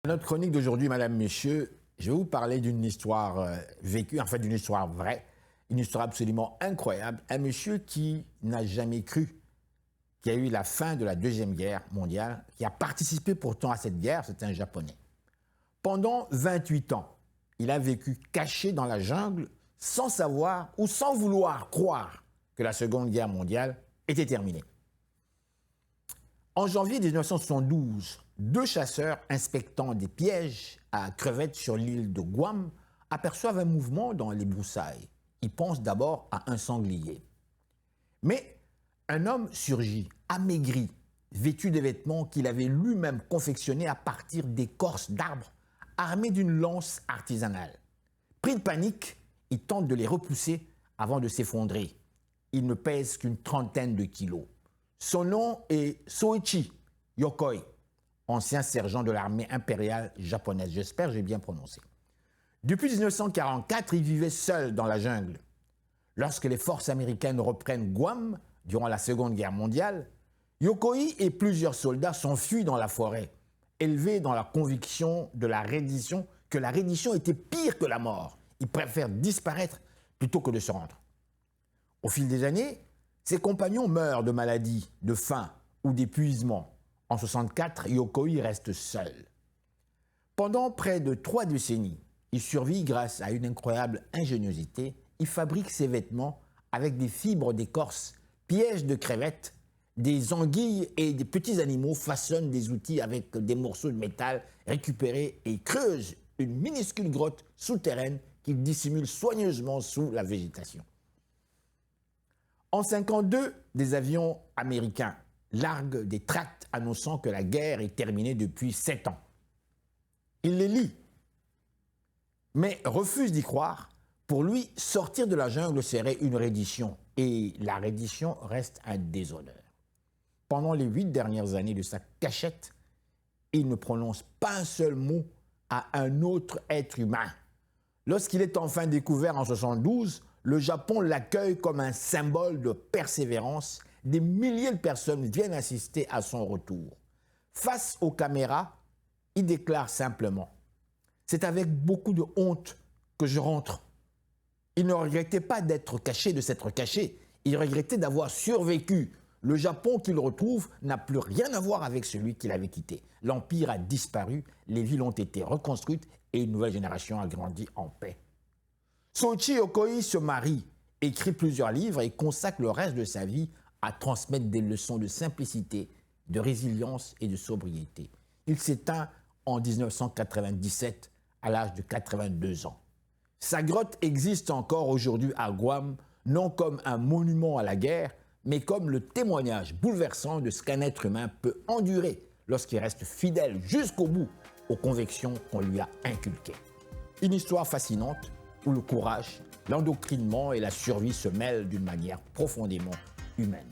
Dans notre chronique d'aujourd'hui, Madame, Messieurs, je vais vous parler d'une histoire vécue, en fait d'une histoire vraie, une histoire absolument incroyable. Un monsieur qui n'a jamais cru qu'il y a eu la fin de la Deuxième Guerre mondiale, qui a participé pourtant à cette guerre, c'est un Japonais. Pendant 28 ans, il a vécu caché dans la jungle sans savoir ou sans vouloir croire que la Seconde Guerre mondiale était terminée. En janvier 1972, deux chasseurs inspectant des pièges à crevettes sur l'île de Guam aperçoivent un mouvement dans les broussailles. Ils pensent d'abord à un sanglier. Mais un homme surgit, amaigri, vêtu de vêtements qu'il avait lui-même confectionnés à partir d'écorces d'arbres, armé d'une lance artisanale. Pris de panique, il tente de les repousser avant de s'effondrer. Il ne pèse qu'une trentaine de kilos. Son nom est Soichi Yokoi, ancien sergent de l'armée impériale japonaise. J'espère que j'ai bien prononcé. Depuis 1944, il vivait seul dans la jungle. Lorsque les forces américaines reprennent Guam durant la Seconde Guerre mondiale, Yokoi et plusieurs soldats s'enfuient dans la forêt, élevés dans la conviction de que la reddition était pire que la mort. Ils préfèrent disparaître plutôt que de se rendre. Au fil des années, ses compagnons meurent de maladie, de faim ou d'épuisement. En 1964, Yokoi reste seul. Pendant près de 3 décennies, il survit grâce à une incroyable ingéniosité. Il fabrique ses vêtements avec des fibres d'écorce, pièges de crevettes, des anguilles et des petits animaux, façonnent des outils avec des morceaux de métal récupérés et creuse une minuscule grotte souterraine qu'il dissimule soigneusement sous la végétation. En 1952, des avions américains larguent des tracts annonçant que la guerre est terminée depuis 7 ans. Il les lit, mais refuse d'y croire. Pour lui, sortir de la jungle serait une reddition, et la reddition reste un déshonneur. Pendant les 8 dernières années de sa cachette, il ne prononce pas un seul mot à un autre être humain. Lorsqu'il est enfin découvert en 1972, le Japon l'accueille comme un symbole de persévérance. Des milliers de personnes viennent assister à son retour. Face aux caméras, il déclare simplement « C'est avec beaucoup de honte que je rentre ». Il ne regrettait pas d'être caché, de s'être caché. Il regrettait d'avoir survécu. Le Japon qu'il retrouve n'a plus rien à voir avec celui qu'il avait quitté. L'Empire a disparu, les villes ont été reconstruites et une nouvelle génération a grandi en paix. Soichi Yokoi se marie, écrit plusieurs livres et consacre le reste de sa vie à transmettre des leçons de simplicité, de résilience et de sobriété. Il s'éteint en 1997 à l'âge de 82 ans. Sa grotte existe encore aujourd'hui à Guam, non comme un monument à la guerre, mais comme le témoignage bouleversant de ce qu'un être humain peut endurer lorsqu'il reste fidèle jusqu'au bout aux convictions qu'on lui a inculquées. Une histoire fascinante où le courage, l'endoctrinement et la survie se mêlent d'une manière profondément humaine.